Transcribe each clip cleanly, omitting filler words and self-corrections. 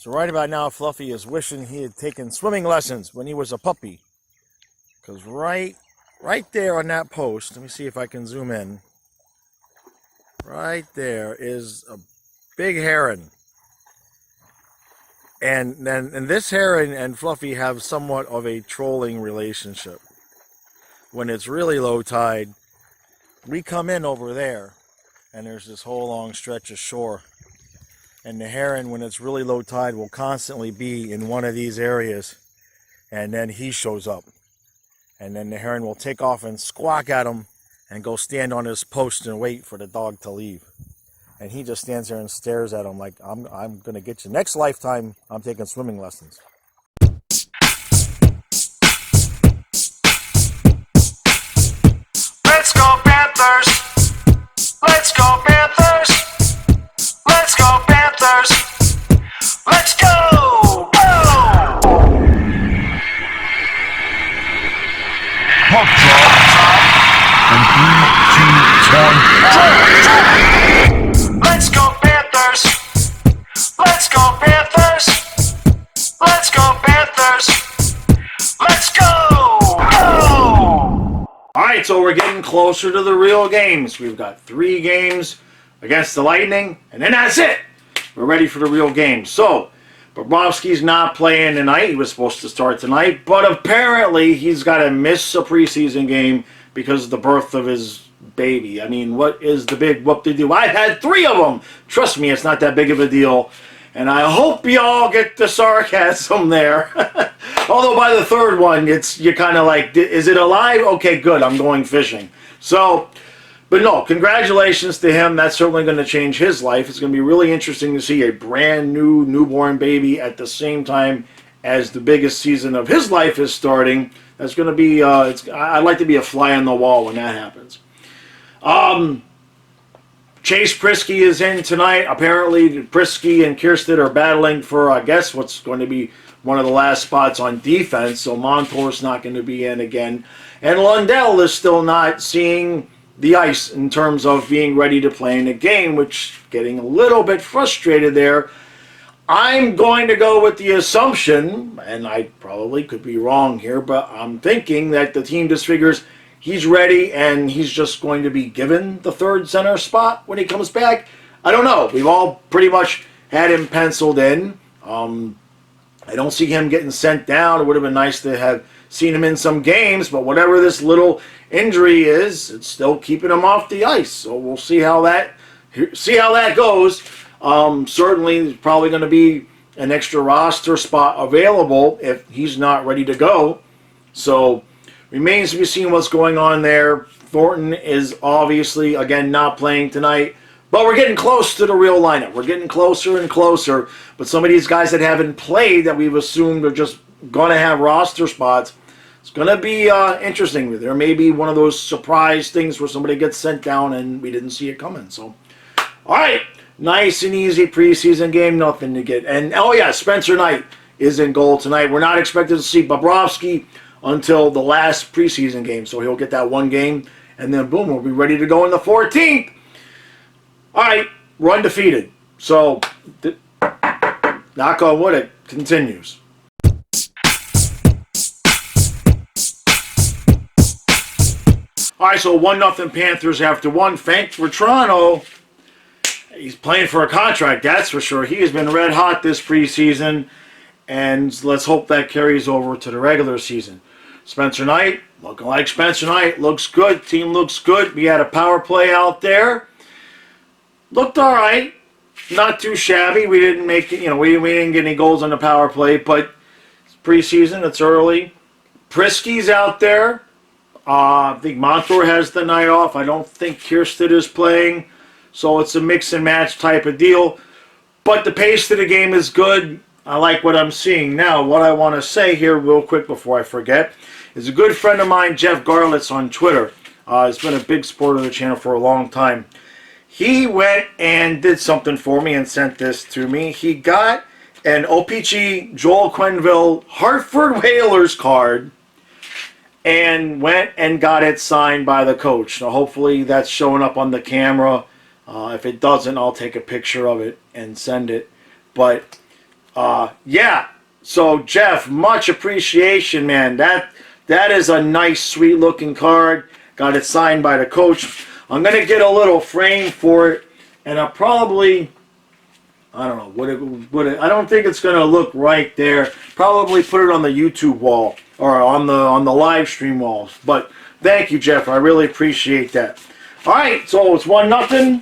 So right about now, Fluffy is wishing he had taken swimming lessons when he was a puppy. Because right there on that post, let me see if I can zoom in. Right there is a big heron. And this heron and Fluffy have somewhat of a trolling relationship. When it's really low tide, we come in over there, and there's this whole long stretch of shore. And the heron, when it's really low tide, will constantly be in one of these areas, and then he shows up. And then the heron will take off and squawk at him and go stand on his post and wait for the dog to leave. And he just stands there and stares at him like, I'm going to get you. Next lifetime, I'm taking swimming lessons. Let's go Panthers! Let's go Panthers! Let's go Panthers! Let's go! Go! Puck drop. And 3, 2, 1, Let's go Panthers! Let's go Panthers! Let's go Panthers! Let's go! Go! Alright, so we're getting closer to the real games. We've got 3 games against the Lightning, and then that's it. We're ready for the real games. So, Bobrovsky's not playing tonight. He was supposed to start tonight, but apparently he's got to miss a preseason game because of the birth of his baby. I mean, what is the big whoop-de-doo? I've had 3 of them. Trust me, it's not that big of a deal. And I hope you all get the sarcasm there. Although by the 3rd one, you're kind of like, is it alive? Okay, good, I'm going fishing. So, but no, congratulations to him. That's certainly going to change his life. It's going to be really interesting to see a brand new newborn baby at the same time as the biggest season of his life is starting. That's going to be, I'd like to be a fly on the wall when that happens. Chase Priskie is in tonight. Apparently, Priskie and Kiersted are battling for, I guess, what's going to be one of the last spots on defense. So Montour's not going to be in again. And Lundell is still not seeing the ice in terms of being ready to play in a game, which getting a little bit frustrated there. I'm going to go with the assumption, and I probably could be wrong here, but I'm thinking that the team just figures he's ready and he's just going to be given the 3rd center spot when he comes back. I don't know. We've all pretty much had him penciled in. I don't see him getting sent down. It would have been nice to have seen him in some games, but whatever this little injury is, it's still keeping him off the ice. So we'll see how that goes. Certainly, there's probably going to be an extra roster spot available if he's not ready to go. So remains to be seen what's going on there. Thornton is obviously, again, not playing tonight. But we're getting close to the real lineup. We're getting closer and closer. But some of these guys that haven't played that we've assumed are just going to have roster spots, it's going to be interesting. There may be one of those surprise things where somebody gets sent down and we didn't see it coming. So, all right. Nice and easy preseason game. Nothing to get. And, oh, yeah, Spencer Knight is in goal tonight. We're not expected to see Bobrovsky until the last preseason game. So he'll get that one game. And then, boom, we'll be ready to go in the 14th. All right, we're undefeated. So, knock on wood, it continues. All right, so 1-0 Panthers after 1. Thanks for Toronto. He's playing for a contract, that's for sure. He has been red hot this preseason, and let's hope that carries over to the regular season. Spencer Knight, looking like Spencer Knight. Looks good. Team looks good. We had a power play out there. Looked all right. Not too shabby. We didn't make it, we didn't get any goals on the power play, but it's preseason, it's early. Priskie's out there. I think Montour has the night off. I don't think Kiersted is playing. So it's a mix and match type of deal. But the pace of the game is good. I like what I'm seeing. Now, what I want to say here real quick before I forget is a good friend of mine, Jeff Garlitz, on Twitter. He's been a big supporter of the channel for a long time. He went and did something for me and sent this to me. He got an OPG Joel Quenneville Hartford Whalers card and went and got it signed by the coach. Now, hopefully that's showing up on the camera. If it doesn't, I'll take a picture of it and send it. But Yeah. So Jeff, much appreciation, man. That is a nice, sweet looking card. Got it signed by the coach. I'm gonna get a little frame for it, and I'll probably, I don't know, I don't think it's gonna look right there. Probably put it on the YouTube wall or on the live stream walls. But thank you, Jeff. I really appreciate that. All right, so it's 1-0.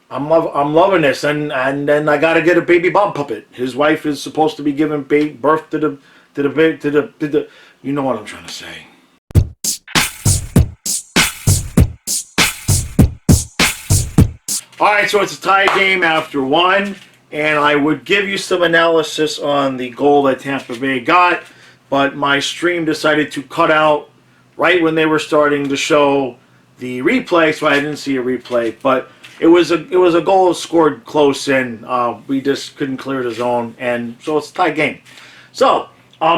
I'm loving this, and then I gotta get a baby Bob puppet. His wife is supposed to be giving birth to the you know what I'm trying to say. All right, so it's a tie game after 1, and I would give you some analysis on the goal that Tampa Bay got, but my stream decided to cut out right when they were starting to show the replay, so I didn't see a replay. But it was a goal scored close in. We just couldn't clear the zone, and so it's a tie game. So,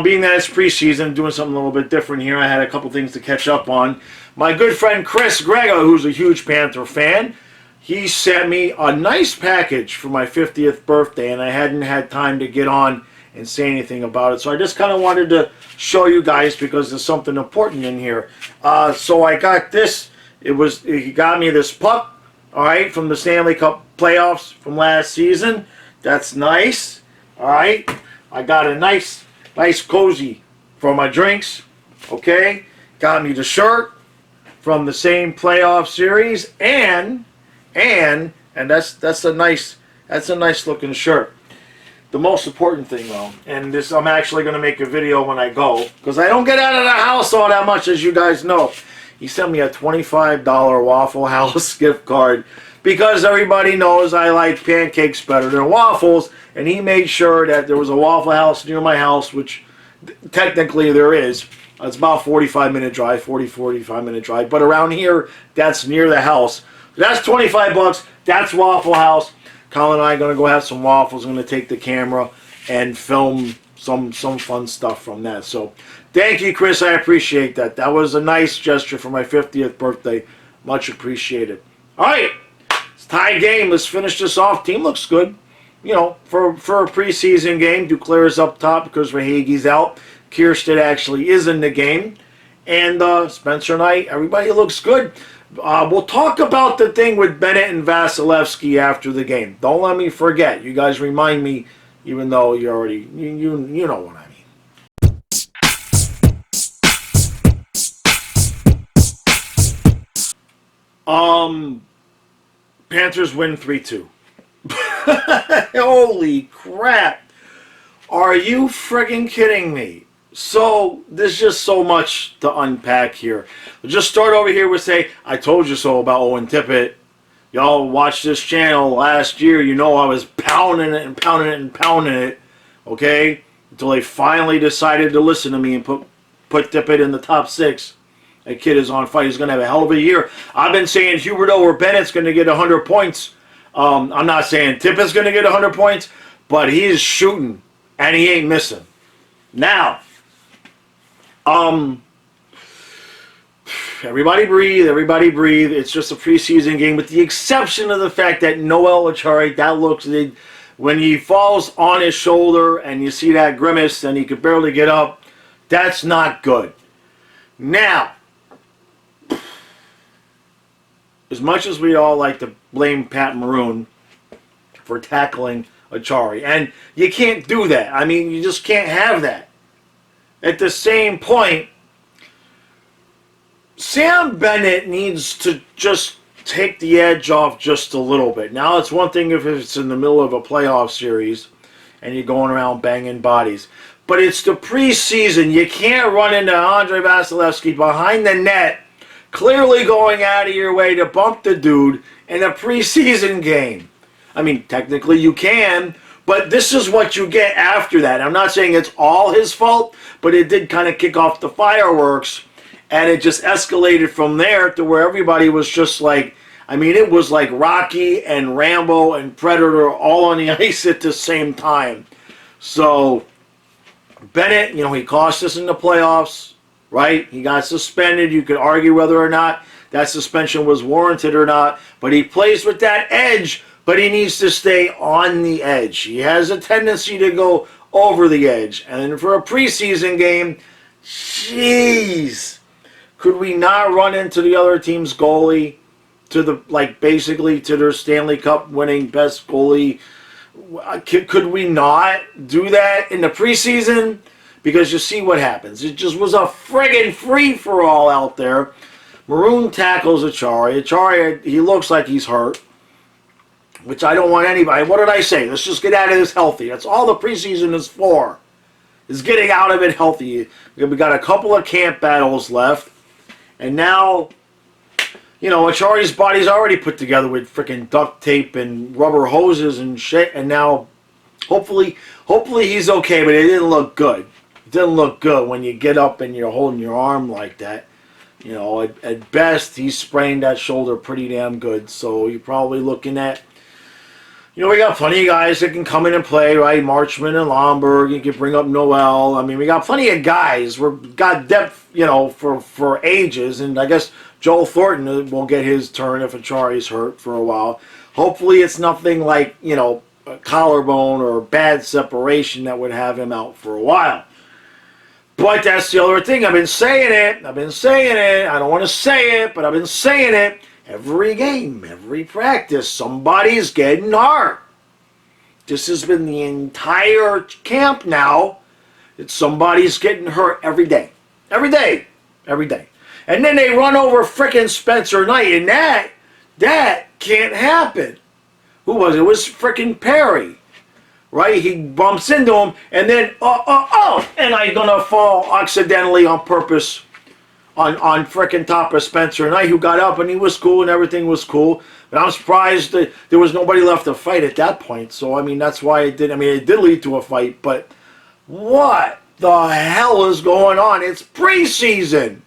being that it's preseason, doing something a little bit different here, I had a couple things to catch up on. My good friend Chris Grego, who's a huge Panther fan, he sent me a nice package for my 50th birthday, and I hadn't had time to get on and say anything about it. So I just kind of wanted to show you guys because there's something important in here. So I got this. He got me this pup, all right, from the Stanley Cup playoffs from last season. That's nice, all right. I got a nice cozy for my drinks, okay. Got me the shirt from the same playoff series, and that's a nice looking shirt. The most important thing though, and this I'm actually going to make a video when I go, because I don't get out of the house all that much, as you guys know. He sent me a $25 Waffle House gift card because everybody knows I like pancakes better than waffles, and he made sure that there was a Waffle House near my house, which technically there is. It's about 45-minute drive, 45-minute drive, but around here, that's near the house. That's $25. That's Waffle House. Colin and I are going to go have some waffles. I'm going to take the camera and film some fun stuff from that. So thank you, Chris. I appreciate that. That was a nice gesture for my 50th birthday. Much appreciated. All right. It's a tie game. Let's finish this off. Team looks good. You know, for a preseason game, Duclair's up top because Verhaeghe's out. Kiersted actually is in the game. And Spencer Knight, everybody looks good. We'll talk about the thing with Bennett and Vasilevsky after the game. Don't let me forget. You guys remind me, even though you already, you know what I mean. Panthers win 3-2. Holy crap. Are you friggin' kidding me? So, there's just so much to unpack here. We'll just start over here with say, I told you so about Owen Tippett. Y'all watched this channel last year. You know I was pounding it and pounding it and pounding it. Okay? Until they finally decided to listen to me and put Tippett in the top 6. That kid is on fire. He's going to have a hell of a year. I've been saying Huberdeau or Bennett's going to get 100 points. I'm not saying Tippett's going to get 100 points, but he is shooting, and he ain't missing. Now, everybody breathe, everybody breathe. It's just a preseason game, with the exception of the fact that Noel Achari, that looks, when he falls on his shoulder and you see that grimace and he could barely get up, that's not good. Now, as much as we all like to blame Pat Maroon for tackling Achari, and you can't do that. I mean, you just can't have that. At the same point, Sam Bennett needs to just take the edge off just a little bit. Now, it's one thing if it's in the middle of a playoff series and you're going around banging bodies. But it's the preseason. You can't run into Andre Vasilevsky behind the net, clearly going out of your way to bump the dude in a preseason game. I mean, technically you can, but this is what you get after that. I'm not saying it's all his fault, but it did kind of kick off the fireworks, and it just escalated from there to where everybody was just like, I mean, it was like Rocky and Rambo and Predator all on the ice at the same time. So, Bennett, you know, he cost us in the playoffs, right? He got suspended. You could argue whether or not that suspension was warranted or not, but he plays with that edge but he needs to stay on the edge. He has a tendency to go over the edge. And for a preseason game, jeez, could we not run into the other team's goalie basically to their Stanley Cup winning best goalie? Could we not do that in the preseason? Because you see what happens. It just was a friggin' free-for-all out there. Maroon tackles Achari. Achari, he looks like he's hurt, which I don't want anybody. What did I say? Let's just get out of this healthy. That's all the preseason is for, is getting out of it healthy. We got a couple of camp battles left, and now, Achari's body's already put together with freaking duct tape and rubber hoses and shit, and now, hopefully he's okay, but it didn't look good. It didn't look good when you get up and you're holding your arm like that. At best, he sprained that shoulder pretty damn good. So you're probably looking at, we got plenty of guys that can come in and play, right? Marchman and Lomberg. You can bring up Noel. I mean, we got plenty of guys. We've got depth, for ages. And I guess Joel Thornton will get his turn if Achari's hurt for a while. Hopefully it's nothing like, a collarbone or bad separation that would have him out for a while. But that's the other thing. I've been saying it. I don't want to say it, but I've been saying it. Every game, every practice, somebody's getting hurt. This has been the entire camp now. That somebody's getting hurt every day. Every day. And then they run over frickin' Spencer Knight, and that can't happen. Who was it? It was frickin' Perry. Right? He bumps into him, and then, and I'm going to fall accidentally on purpose on frickin' top of Spencer Knight, who got up, and he was cool, and everything was cool. But I'm surprised that there was nobody left to fight at that point. So, that's why it did. It did lead to a fight, but what the hell is going on? It's preseason.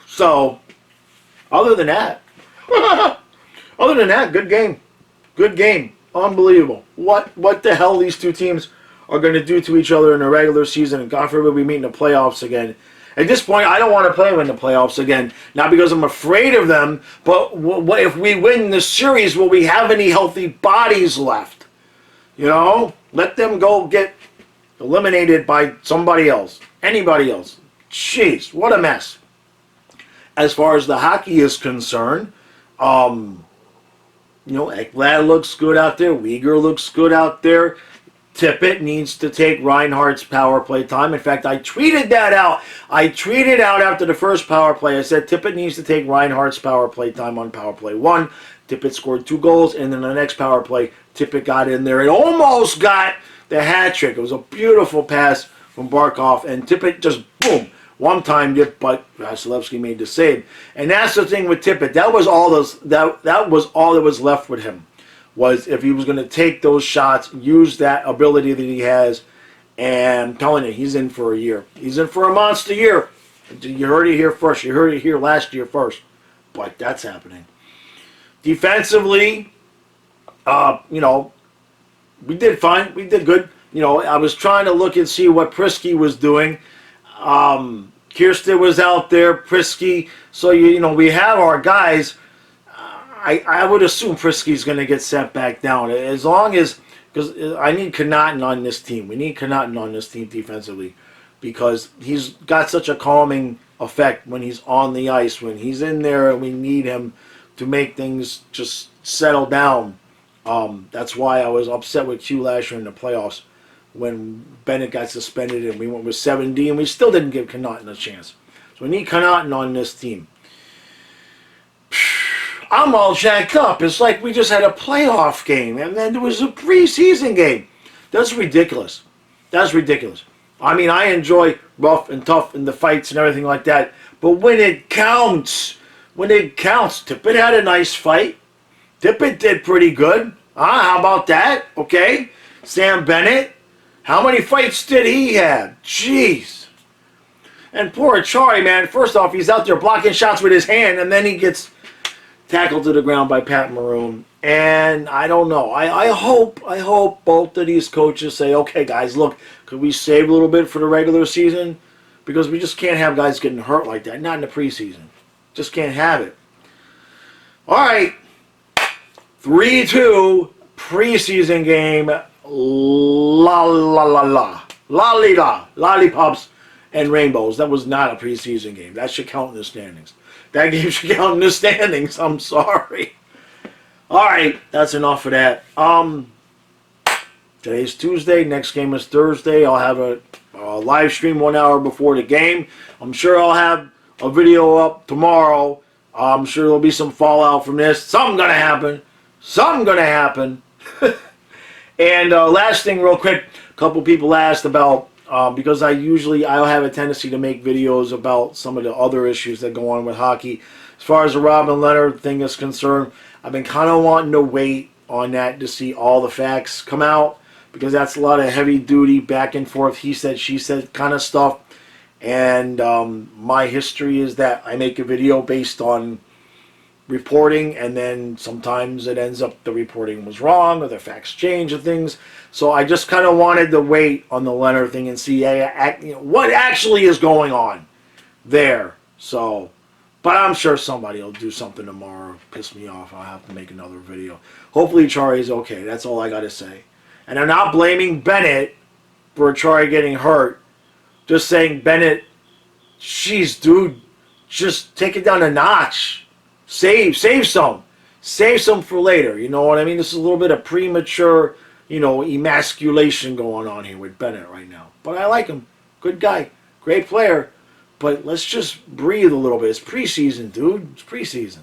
So, other than that, good game. Good game. Unbelievable. What the hell these two teams are going to do to each other in the regular season, and God forbid we meet in the playoffs again. At this point, I don't want to play them in the playoffs again. Not because I'm afraid of them, but if we win the series, will we have any healthy bodies left? Let them go get eliminated by somebody else. Anybody else. Jeez, what a mess. As far as the hockey is concerned, Ekblad looks good out there. Weegar looks good out there. Tippett needs to take Reinhardt's power play time. In fact, I tweeted that out. I tweeted out after the first power play. I said Tippett needs to take Reinhardt's power play time on power play 1. Tippett scored 2 goals, and then the next power play, Tippett got in there and almost got the hat trick. It was a beautiful pass from Barkov, and Tippett just, boom, one-timed it, but Vasilevsky made the save. And that's the thing with Tippett. That was all that was left with him, was if he was going to take those shots, use that ability that he has, and I'm telling you, he's in for a year. He's in for a monster year. You heard it here first. You heard it here last year first. But that's happening. Defensively, we did fine. We did good. I was trying to look and see what Prisky was doing. Kirsten was out there, Prisky. So, we have our guys. I would assume Prisky's going to get sent back down. As long as, because I need Connaughton on this team. We need Connaughton on this team defensively, because he's got such a calming effect when he's on the ice, when he's in there, and we need him to make things just settle down. That's why I was upset with Q last year in the playoffs when Bennett got suspended and we went with 7D, and we still didn't give Connaughton a chance. So we need Connaughton on this team. I'm all jacked up. It's like we just had a playoff game, and then there was a preseason game. That's ridiculous. That's ridiculous. I enjoy rough and tough in the fights and everything like that, but when it counts, Tippett had a nice fight. Tippett did pretty good. How about that? Okay. Sam Bennett, how many fights did he have? Jeez. And poor Achari, man, first off, he's out there blocking shots with his hand, and then he gets tackled to the ground by Pat Maroon. And I don't know. I hope both of these coaches say, okay, guys, look, could we save a little bit for the regular season? Because we just can't have guys getting hurt like that. Not in the preseason. Just can't have it. All right. 3-2 preseason game. La la la la. La. Lollipops and rainbows. That was not a preseason game. That should count in the standings. That game should count in the standings. I'm sorry. All right. That's enough of that. Today's Tuesday. Next game is Thursday. I'll have a live stream 1 hour before the game. I'm sure I'll have a video up tomorrow. I'm sure there'll be some fallout from this. Something gonna happen. Something gonna happen. And last thing, real quick. A couple people asked about because I'll have a tendency to make videos about some of the other issues that go on with hockey. As far as the Robin Leonard thing is concerned, I've been kind of wanting to wait on that to see all the facts come out, because that's a lot of heavy duty back and forth, he said, she said kind of stuff. And my history is that I make a video based on reporting, and then sometimes it ends up the reporting was wrong or the facts change and things. So I just kind of wanted to wait on the Leonard thing and see what actually is going on there. So, but I'm sure somebody will do something tomorrow, piss me off. I'll have to make another video. Hopefully Chari's okay. That's all I got to say. And I'm not blaming Bennett for Chari getting hurt. Just saying, Bennett, jeez, dude, just take it down a notch. Save some. Save some for later. You know what I mean? This is a little bit of premature, emasculation going on here with Bennett right now. But I like him. Good guy. Great player. But let's just breathe a little bit. It's preseason, dude. It's preseason.